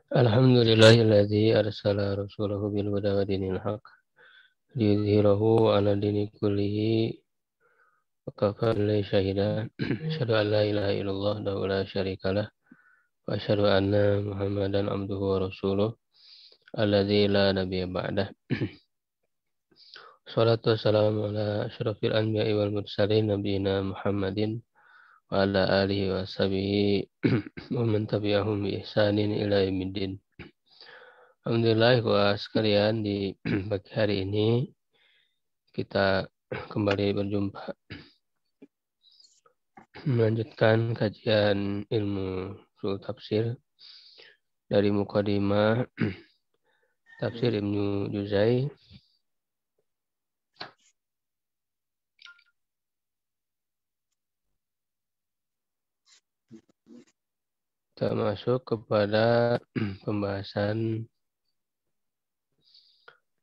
Alhamdulillahilladzi arsala rasulahu bil huda wa dinil haq liyudhhirahu ala dini kullihi wa kafa billahi syahida. Asyhadu an la ilaha illallah wa la syarikalah wa asyhadu anna Muhammadan abduhu wa rasuluh alladzi la nabiyya ba'dah. Shalatu wassalamu ala asyrafil anbiya'i wal mursalin nabiyina Muhammadin wa ala alihi wa sahbihi wa man tabi'ahum bi ihsanin ila yaumiddin. Alhamdulillah sekalian, di pagi hari ini kita kembali berjumpa melanjutkan kajian ilmu ushul tafsir dari Muqaddimah Tafsir Ibnu Juzai. Kita masuk kepada pembahasan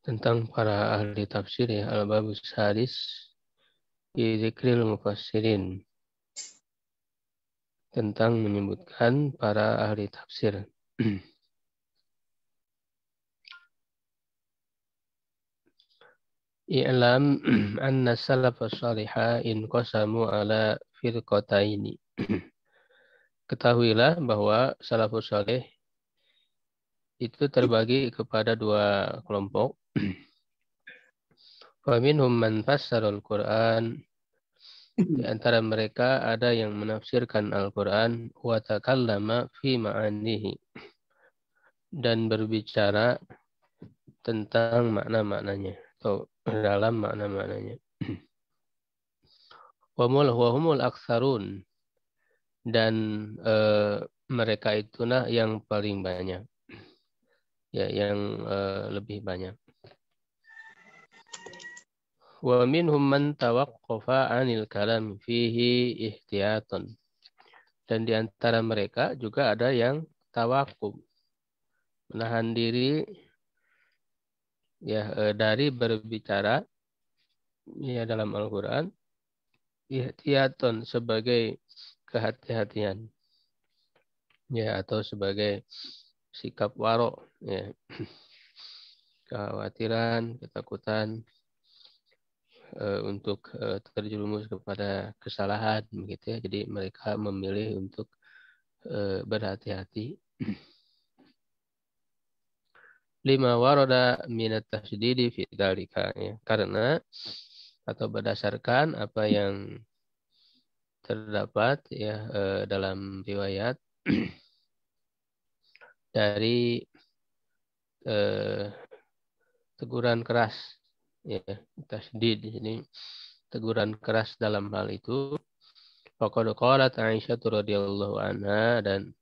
tentang para ahli tafsir, ya, al-babus sadis fi dzikril mufassirin, tentang menyebutkan para ahli tafsir. I'lam anna salafus salihah in qasamu ala firqataini. Ketahuilah bahwa salafus saleh itu terbagi kepada dua kelompok. Faminhum man fassarul Qur'an. Di antara mereka ada yang menafsirkan Al-Qur'an wa takallama fi ma'anihi, dan berbicara tentang makna-maknanya atau dalam makna-maknanya. Wa humul aktsarun, dan mereka itulah yang paling banyak, ya, yang lebih banyak. Wa minhum man tawaqqafa 'anil kalam fihi ihtiyatan, dan di antara mereka juga ada yang tawakuf, menahan diri, ya, dari berbicara, ya, dalam Al-Qur'an, ihtiyatan sebagai kehati-hatian, ya, atau sebagai sikap warok, ya, kekhawatiran, ketakutan untuk terjerumus kepada kesalahan, begitu ya. Jadi mereka memilih untuk berhati-hati. Lima warada minat tasydidi fi dzalika, ya, karena atau berdasarkan apa yang terdapat, ya, dalam riwayat dari teguran keras, ya, tasydid di sini teguran keras dalam hal itu. Faqad qalat Aisyah radhiyallahu anha, dan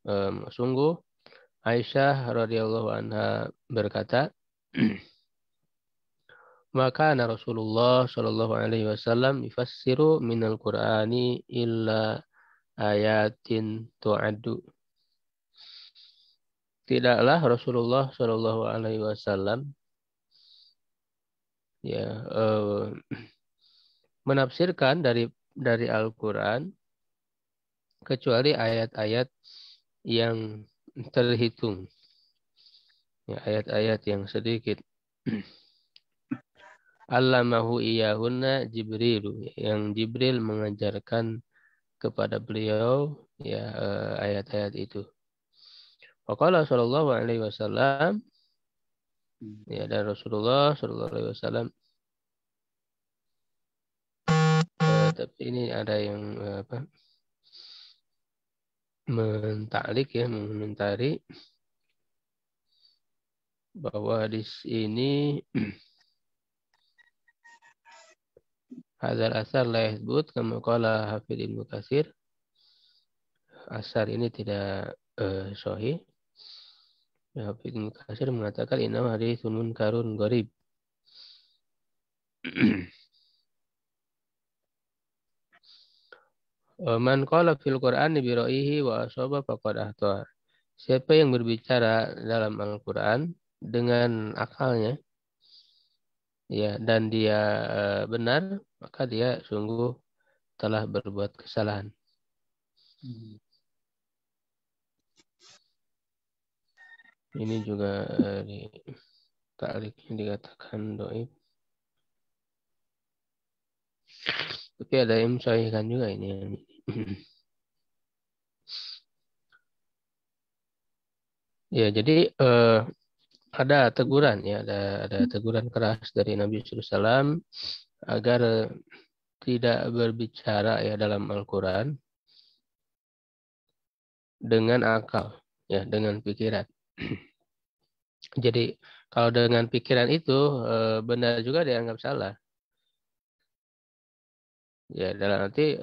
sungguh Aisyah radhiyallahu anha berkata, maka Rasulullah shallallahu alaihi wasallam yufassiru minal Qur'ani illa ayatin tu'addu. Tidaklah Rasulullah shallallahu alaihi wasallam, ya, menafsirkan dari Al-Qur'an kecuali ayat-ayat yang terhitung, ya, ayat-ayat yang sedikit. Allamahu iyahunna Jibril, yang Jibril mengajarkan kepada beliau, ya, ayat-ayat itu. Faqala sallallahu alaihi wasallam, ya, dan Rasulullah sallallahu alaihi wasallam, tapi ini ada yang mentaklik, ya, mengomentari bahwa hadis ini hadzal asar la yathbut kama qala Hafidz Ibnu Katsir. Asar ini tidak sahih. Hafidz Ibnu Katsir mengatakan inna haditsun munkarun gharib. Man qala fil Qur'ani bi ra'yihi wa asaba faqad ahta. Siapa yang berbicara dalam Al-Qur'an dengan akalnya, ya, dan dia benar, maka dia sungguh telah berbuat kesalahan. Ini juga di ta'liqnya dikatakan dhaif. Tapi ada yang mensahihkan juga ini. Ya, jadi ada teguran ya, ada teguran keras dari Nabi SAW agar tidak berbicara ya dalam Al-Quran dengan akal, ya dengan pikiran. Jadi kalau dengan pikiran itu benar juga dianggap salah. Ya dalam arti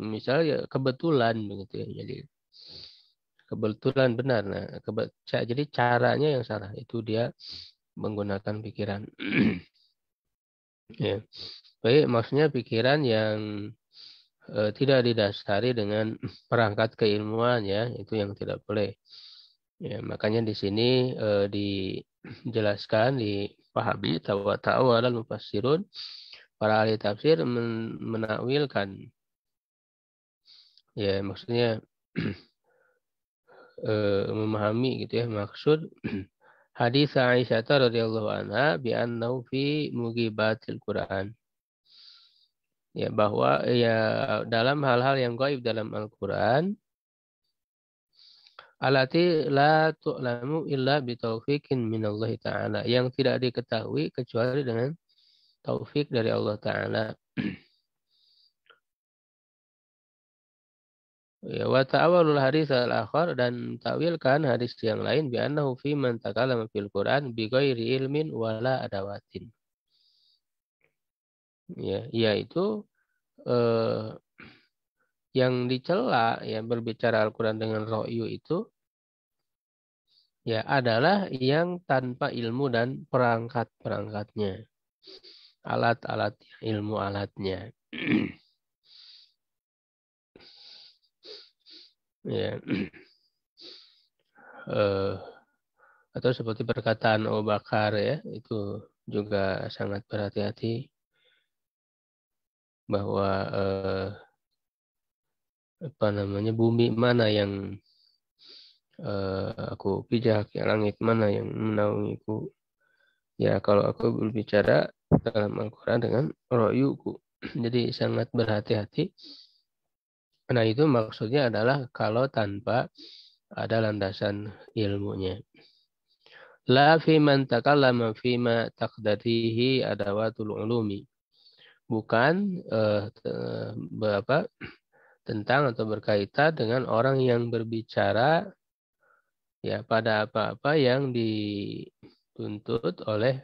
misalnya ya, kebetulan begitu ya. Jadi kebetulan benar. Nah, jadi caranya yang salah itu dia menggunakan pikiran. Ya. Baik, maksudnya pikiran yang tidak didasari dengan perangkat keilmuan ya, itu yang tidak boleh. Ya, makanya di sini dijelaskan, dipahami tawa dan mufassirun, para ahli tafsir menakwilkan. Ya, maksudnya memahami gitu ya maksud hadis Aisyah radhiyallahu anha bi annahu fi mugibatil Quran. Ya, bahwa ya dalam hal-hal yang gaib dalam Al-Quran alati la tu'lamu illa bitaufiqin minallahi ta'ala, yang tidak diketahui kecuali dengan taufik dari Allah Ta'ala. Ya, wa ta'awalul hadis al-akhar, dan takwilkan hadis yang lain bi annahu fi man takallama fil Quran bi ghairi ilmin wala adawatin. Ya, yaitu eh, yang dicela ya berbicara Al-Quran dengan ro'yu itu ya adalah yang tanpa ilmu dan perangkat-perangkatnya, alat-alat ilmu alatnya. Ya, atau seperti perkataan Abu Bakar ya, itu juga sangat berhati-hati bahwa apa namanya, bumi mana yang aku pijak, ya langit mana yang menaungiku. Ya kalau aku berbicara dalam Al-Quran dengan ro'yuku. Jadi sangat berhati-hati. Nah itu maksudnya adalah kalau tanpa ada landasan ilmunya. La fi man takallama fi ma taqdarihi adawatul ulumi. Bukan apa, tentang atau berkaitan dengan orang yang berbicara ya pada apa-apa yang dituntut oleh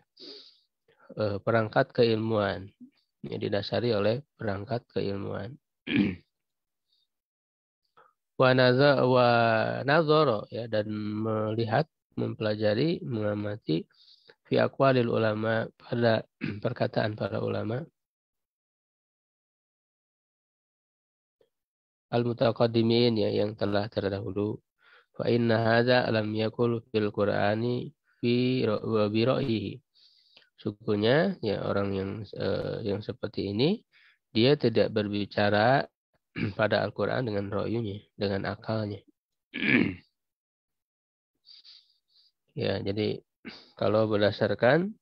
perangkat keilmuan, yang didasari oleh perangkat keilmuan. Wa nazaro ya, dan melihat, mempelajari, mengamati fi aqwalil ulama, pada perkataan para ulama al-mutaqaddimin ya, yang telah terdahulu. Fa inna hadza lam yakul fil Qur'ani fi wa bi ra'yihi. Sungguhnya ya orang yang seperti ini dia tidak berbicara pada Al-Qur'an dengan ro'yunya, dengan akalnya. Ya, jadi kalau berdasarkan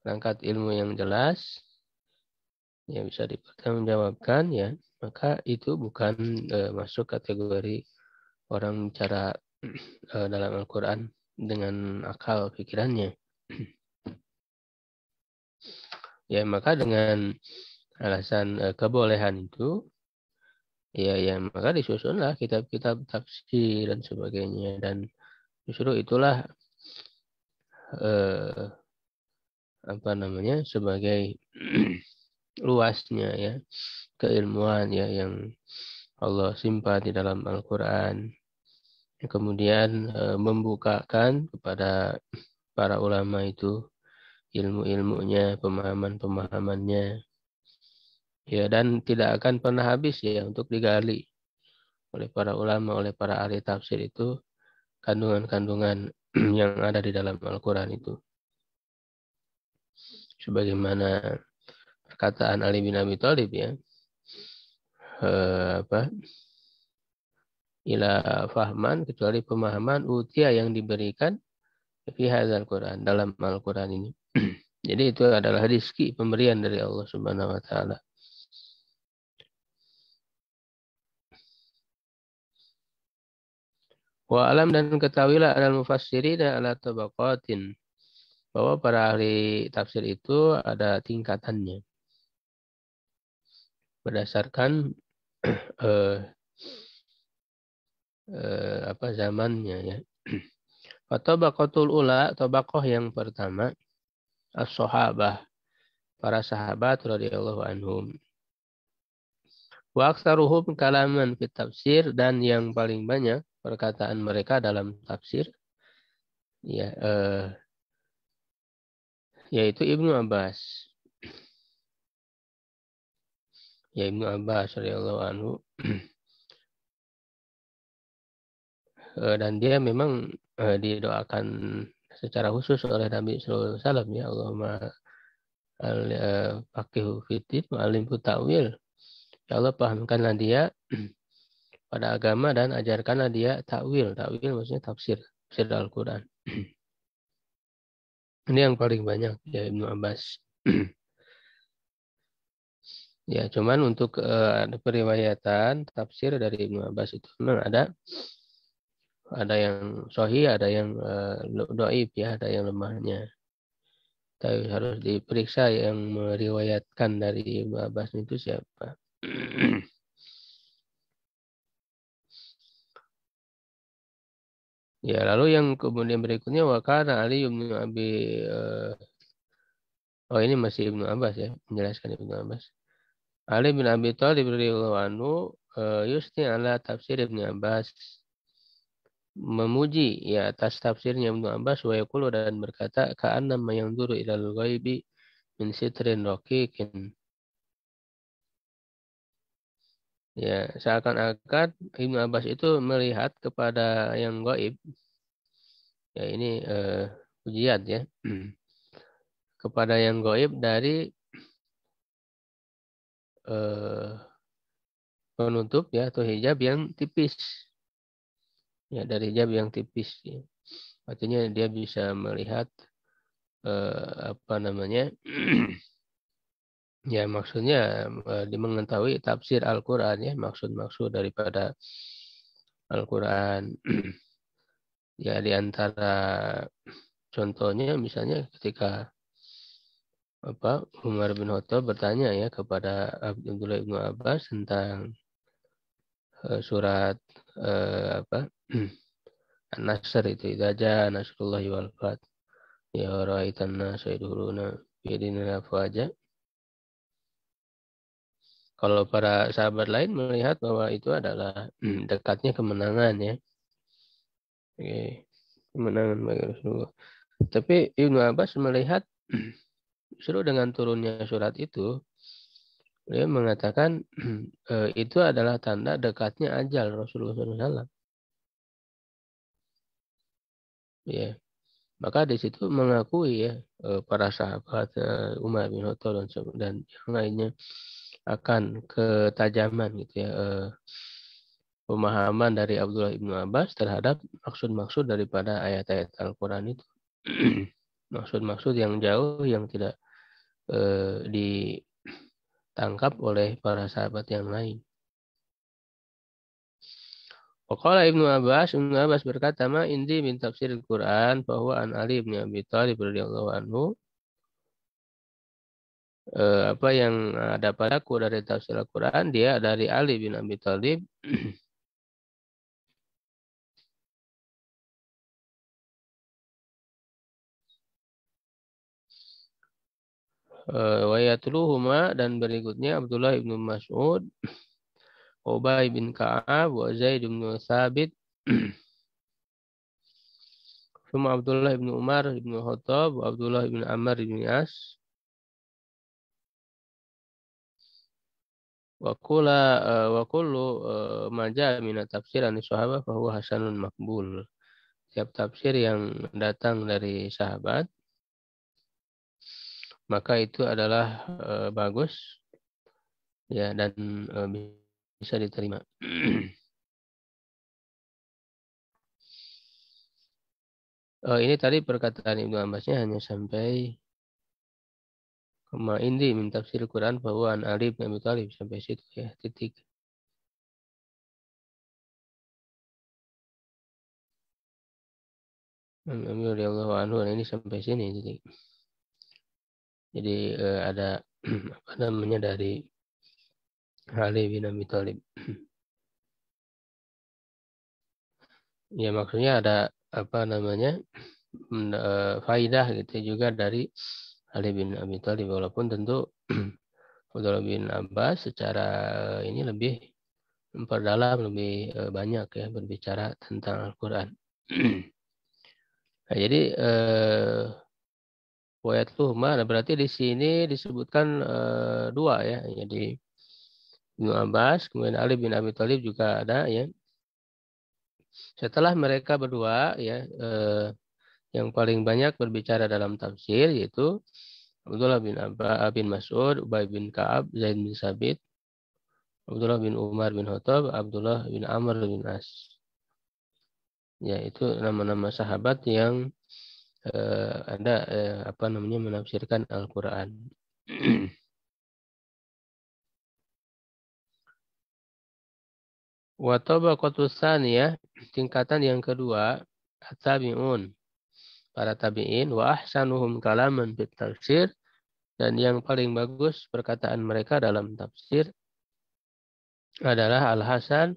perangkat ilmu yang jelas, ya bisa dipertanggungjawabkan ya, maka itu bukan masuk kategori orang bicara dalam Al-Quran dengan akal pikirannya. Ya, maka dengan alasan kebolehan itu, ya maka disusunlah kitab-kitab tafsir dan sebagainya, dan justru itulah eh, apa namanya, sebagai luasnya ya keilmuan ya yang Allah simpan di dalam Al-Quran. Kemudian membukakan kepada para ulama itu ilmu-ilmunya, pemahaman-pemahamannya. Ya, dan tidak akan pernah habis ya untuk digali oleh para ulama, oleh para ahli tafsir itu kandungan-kandungan yang ada di dalam Al-Quran itu. Sebagaimana perkataan Ali bin Abi Thalib ya, apa, ila fahman, kecuali pemahaman, utia yang diberikan fi hadzal Quran, dalam Al-Quran ini. Jadi itu adalah rizki pemberian dari Allah Subhanahu wa taala. Wa alam dan ketahuilah alal mufassirin dan ala tabaqatin, bahwa para ahli tafsir itu ada tingkatannya berdasarkan eh, apa zamannya ya. Tabaqatul ula, tabaqah yang pertama as-sahabah, para sahabat radhiyallahu anhum. Wa aktsaruhum kalaman fit tafsir, dan yang paling banyak perkataan mereka dalam tafsir ya yaitu Ibnu Abbas. Ya Ibnu Abbas radhiyallahu anhu. Dan dia memang didoakan secara khusus oleh Nabi sallallahu alaihi wasallam ya, Allahumma faqihu fiddin wa alimhu ta'wil. Ya Allah, pahamkanlah dia pada agama dan ajarkanlah dia takwil. Takwil maksudnya tafsir, tafsir Al-Quran. Ini yang paling banyak ya Ibnu Abbas. Ya, cuman untuk ada periwayatan tafsir dari Ibnu Abbas itu memang ada yang sahih, ada yang dhaif ya, ada yang lemahnya. Tapi harus diperiksa yang meriwayatkan dari Ibnu Abbas itu siapa. Ya, lalu yang kemudian berikutnya wakana Ali bin Abi oh ini masih Ibnu Abbas ya, menjelaskan Ibnu Abbas. Ali bin Abi Thalib radhiyallahu anhu yusni ala tafsir Ibnu Abbas, memuji ya atas tafsirnya Ibnu Abbas, wa yaqulu, dan berkata ka'anna ma yanzuru ilal ghaibi min sitrin raqiqin. Ya, seakan-akan Ibnu Abbas itu melihat kepada yang gaib. Ya, ini pujian ya. Kepada yang gaib dari eh, penutup ya atau hijab yang tipis. Ya, dari hijab yang tipis ya. Artinya dia bisa melihat apa namanya? Ya, maksudnya dia mengetahui tafsir Al-Qur'an ya, maksud-maksud daripada Al-Qur'an. Ya, di antara contohnya misalnya ketika Umar bin Khattab bertanya ya kepada Abdullah bin Abbas tentang surat An-Nasr itu, idza jaa nasrullahi wal fath ya ra'aitan nasa yadkhuluna fi dinillah afwaja. Kalau para sahabat lain melihat bahwa itu adalah dekatnya kemenangan ya. Oke, kemenangan bagi Rasulullah. Tapi Ibnu Abbas melihat justru dengan turunnya surat itu, dia mengatakan itu adalah tanda dekatnya ajal Rasulullah SAW. Ya, maka di situ mengakui ya para sahabat Umar bin Khattab dan yang lainnya akan ketajaman gitu ya pemahaman dari Abdullah ibnu Abbas terhadap maksud-maksud daripada ayat-ayat Al-Quran itu. Maksud-maksud yang jauh yang tidak ditangkap oleh para sahabat yang lain. Waqala Ibnu Abbas berkata, ma indi min tafsir Al-Quran bahwa an Ali bin Abi Thalib radhiyallahu anhu, apa yang ada padaku dari tafsir Al-Quran, dia dari Ali bin Abi Thalib. Wa yatluhuma, dan berikutnya Abdullah ibnu Mas'ud, Ubay bin Ka'ab, wa Zaid bin Thabit, Suma Abdullah bin Umar bin Khattab, wa Abdullah bin Ammar bin As, wa kullu ma jaa min tafsir an sahabah fa huwa hasanun maqbul. Setiap tafsir yang datang dari sahabat maka itu adalah bagus ya, dan bisa diterima. Ini tadi perkataan Ibnu Abbasnya hanya sampai kama indi min tafsir Quran bahwa an Ali bin Abi Thalib sampai situ ya, titik. Amir radhiyallahu anhu, ini sampai sini titik. Jadi ada apa namanya dari Ali bin Abi Thalib. Ya maksudnya ada apa namanya faidah gitu juga dari Ali bin Abi Thalib, walaupun tentu Abdullah bin Abbas secara ini lebih memperdalam, lebih banyak ya berbicara tentang Al-Quran. Nah, jadi wayatluhma, berarti di sini disebutkan dua ya. Jadi Ibnu Abbas, kemudian Ali bin Abi Thalib juga ada ya. Setelah mereka berdua ya, yang paling banyak berbicara dalam tafsir yaitu Abdullah bin bin Mas'ud, Ubay bin Ka'ab, Zaid bin Sabit, Abdullah bin Umar bin Khattab, Abdullah bin Amr bin As. Ya, itu nama-nama sahabat yang ada apa namanya menafsirkan Al-Quran. Wa tabaqatus tsaniyah, tingkatan yang kedua, at-tabi'un, para tabi'in, wa ahsanuhum kalaman fit tafsir, dan yang paling bagus perkataan mereka dalam tafsir adalah Al-Hasan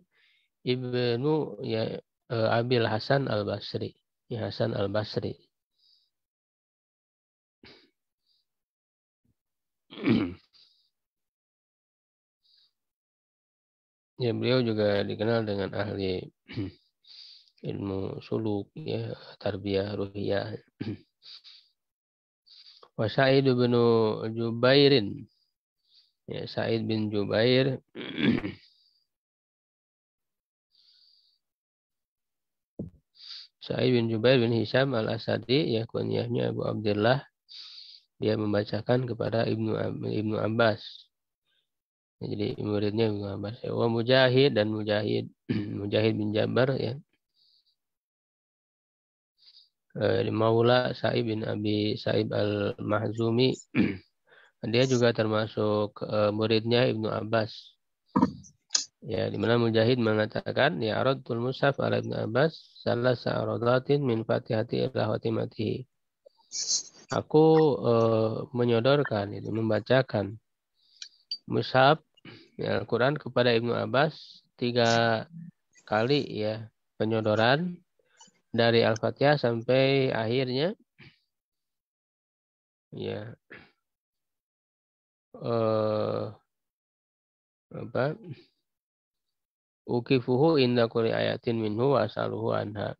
ibnu ya Abil Hasan Al-Basri. Ya, Hasan Al-Basri. Ya, beliau juga dikenal dengan ahli ilmu suluk ya, tarbiyah ruhiyah. Wa Sa'id bin Jubairin. Ya, Sa'id bin Jubair. Sa'id bin Jubair bin Hisham Al-Asadi, ya kunyahnya Abu Abdullah. Dia membacakan kepada Ibnu Abbas. Ya, jadi muridnya Ibnu Abbas. Ya, wa Mujahid, dan Mujahid Mujahid bin Jabar ya. Maula Sa'ib bin Abi Sa'ib Al-Mahzumi. Dia juga termasuk muridnya Ibnu Abbas. Ya, di mana Mujahid mengatakan, ya aradtul mushaf ala Ibnu Abbas salah sa'aradatin min fatihati ila khatimatihi. Aku menyodorkan, itu membacakan mushaf ya, Al-Quran kepada Ibnu Abbas 3 kali ya penyodoran dari Al-Fatihah sampai akhirnya ya apa ukifuhu inda kulli ayatin minhu wa asaluhu anha.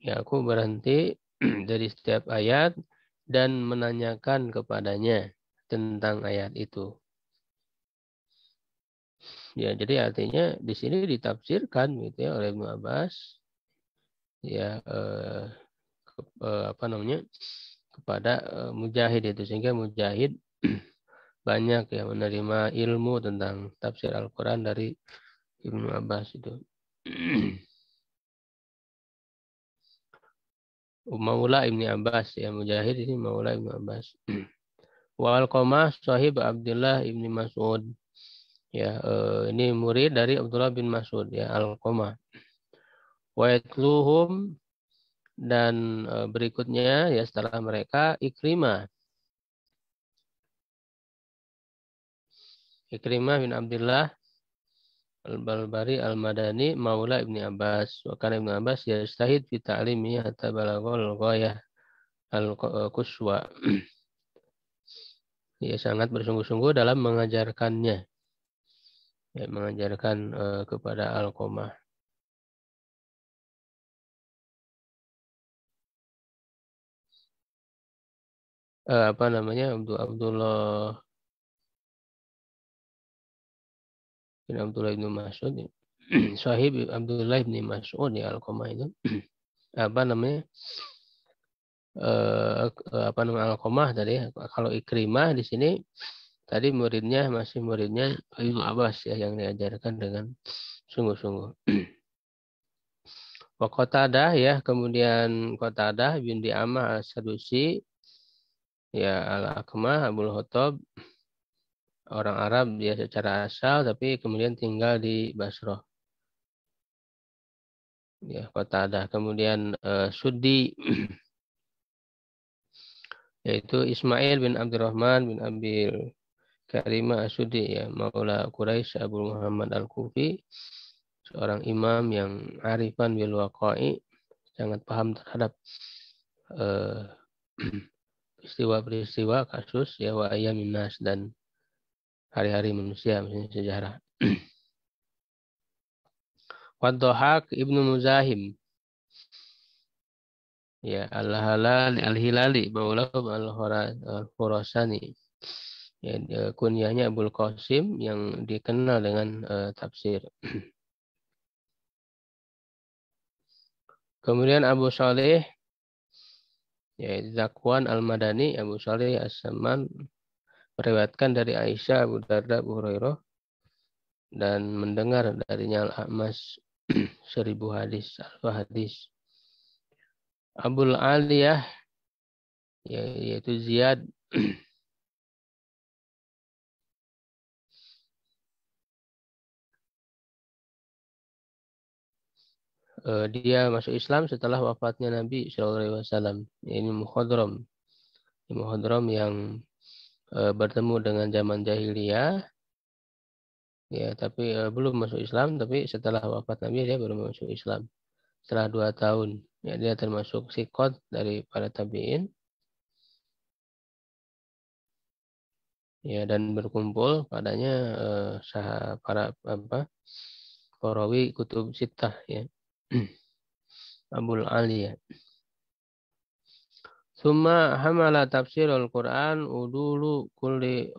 Ya, aku berhenti dari setiap ayat dan menanyakan kepadanya tentang ayat itu. Ya, jadi artinya di sini ditafsirkan gitu ya oleh Ibnu Abbas ya apa namanya kepada Mujahid itu, sehingga Mujahid banyak ya menerima ilmu tentang tafsir Al-Quran dari Ibnu Abbas itu. Maula Ibni Abbas ya, Mujahid ini Maula Ibnu Abbas. Wa Alqamah sahib Abdullah Ibni Mas'ud. Ya, ini murid dari Abdullah bin Mas'ud ya, Alqamah. Wa yatluhum, dan berikutnya ya setelah mereka Ikrimah. Ikrimah bin Abdullah Al-Balbari Al-Madani Maula Ibni Abbas. Wa kana Ibnu Abbas yastahid fi ta'limi hatta balaghal ghayah al-quswa. Dia sangat bersungguh-sungguh dalam mengajarkannya. Ya, mengajarkan kepada Alqamah. Apa namanya Abdullah bin Mas'ud. Sahib Abdullah bin Mas'ud ya, Alqamah itu. Apa namanya? Apa namanya Alqamah tadi ya. Kalau Ikrimah di sini tadi muridnya masih muridnya Ibnu Abbas ya, yang diajarkan dengan sungguh-sungguh. Wa Qatadah ya, kemudian Qatadah bin Di'amah As-Sadusi, ya Al-Akmah Abul Khattab, orang Arab dia secara asal tapi kemudian tinggal di Basrah. Ya, Qatadah. Kemudian Suddi yaitu Ismail bin Abdurrahman bin Abil Karimah As-Suddi ya, Maula Quraisy Abu Muhammad Al-Kufi, seorang imam yang arifan bil waqa'i, sangat paham terhadap eh, peristiwa-peristiwa kasus ya wa ayamin nas dan hari-hari manusia, misalnya sejarah. Wadhahak Ibnu Muzahim ya Al-Halal Al-Hilali Maulahum Al-Khurasani ya, kunyahnya Abul Qasim yang dikenal dengan tafsir. Kemudian Abu Saleh ya Zakwan Al-Madani, Abu Saleh As-Samman meriwayatkan dari Aisyah, Abu Darda, Abu Hurairah dan mendengar darinya Al-A'mas 1000 hadis, alfa hadis. Abul Aliyah yaitu Ziyad dia masuk Islam setelah wafatnya Nabi Shallallahu Alaihi Wasallam. Ini Muhadram yang bertemu dengan zaman jahiliyah, ya tapi belum masuk Islam. Tapi setelah wafat Nabi dia baru masuk Islam setelah 2 tahun. Ya, dia termasuk sikot dari para tabiin. Ya, dan berkumpul padanya para perawi kutub sittah ya. Abul Aliyah. Summa hamala tafsirul Quran udulu kulli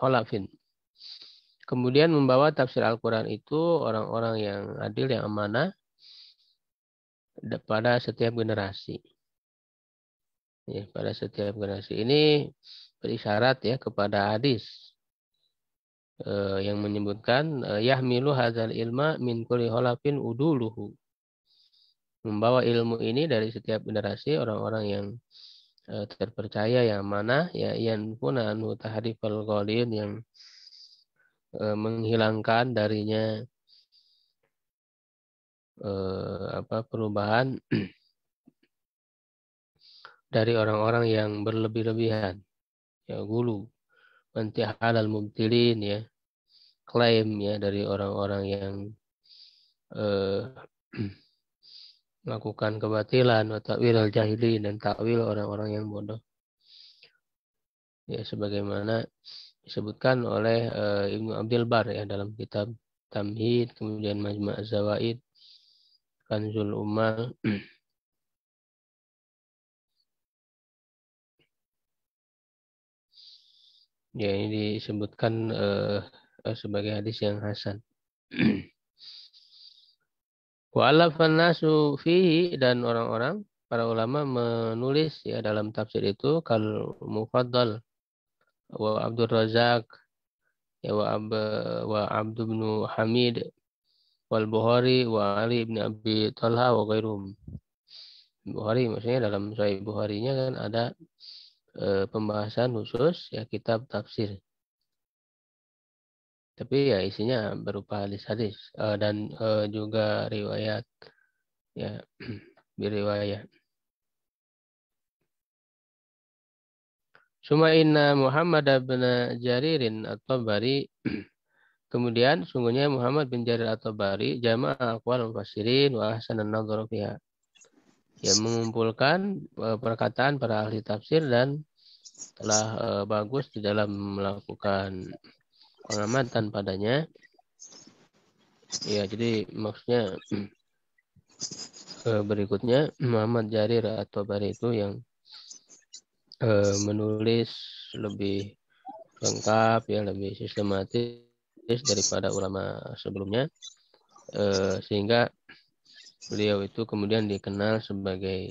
khalafin. Kemudian membawa tafsir Al-Quran itu orang-orang yang adil, yang amanah pada setiap generasi. Ya, pada setiap generasi ini berisyarat ya kepada hadis yang menyebutkan yahmilu hadzal ilma min kulli khalafin uduluhu. Membawa ilmu ini dari setiap generasi orang-orang yang terpercaya, yang amanah, ya yang pun anu tahrifal ghalin, yang menghilangkan darinya perubahan dari orang-orang yang berlebih-lebihan, ya gulu, mentihal al-mubtilin ya, klaim ya dari orang-orang yang melakukan kebatilan, takwil al-jahilin, dan takwil orang-orang yang bodoh. Ya sebagaimana disebutkan oleh Ibnu Abdul Bar ya dalam kitab Tamhid, kemudian Majma' Az-Zawaid, Kanzul Ummal. Ya ini disebutkan sebagai hadis yang hasan. Wa alafan nasu fihi, dan orang-orang para ulama menulis ya dalam tafsir itu kal Mufaddal wa Abdul Razak ya wa Abdu bin Hamid wal Bukhari wa Ali bin Abi Thalha wa ghairuhum. Bukhari maksudnya dalam Sahih Bukharinya kan ada pembahasan khusus ya kitab tafsir. Tapi ya isinya berupa hadis-hadis dan juga riwayat ya beriwayat. Suma inna Muhammad bin Jaririn At-Tabari, kemudian sungguhnya Muhammad bin Jarir At-Tabari jama'a aqwal mufassirin wa ahsanan nadhar fiha. Ya mengumpulkan perkataan para ahli tafsir dan telah bagus di dalam melakukan pengamatan padanya. Ya, jadi maksudnya berikutnya Muhammad Jarir At-Tabari itu yang menulis lebih lengkap ya, lebih sistematis daripada ulama sebelumnya, sehingga beliau itu kemudian dikenal sebagai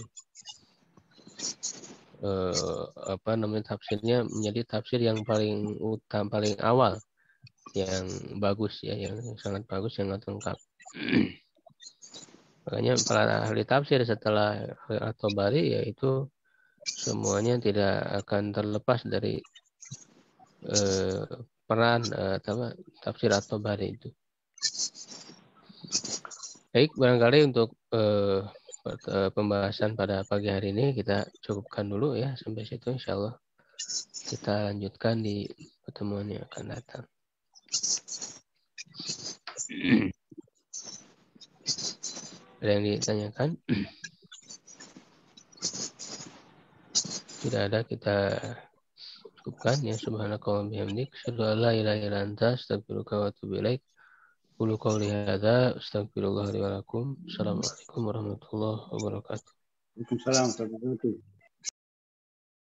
tafsirnya menjadi tafsir yang paling utama, paling awal yang bagus ya, yang sangat bagus, yang lengkap. Makanya para ahli tafsir setelah At-Tabari yaitu semuanya tidak akan terlepas dari peran tafsir At-Tabari itu. Baik, barangkali untuk pembahasan pada pagi hari ini kita cukupkan dulu ya sampai situ. Insya Allah kita lanjutkan di pertemuan yang akan datang. Ada yang ditanyakan? Tidak ada, kita cukupkan ya. Subhanakallahumma bihamdik, asyhadu an la ilaha illa anta, astaghfiruka wa atubu ilaik. Qulu qawli hadza, astaghfirullah li wa lakum. Assalamualaikum warahmatullahi wabarakatuh. Waalaikumsalam warahmatullahi wabarakatuh.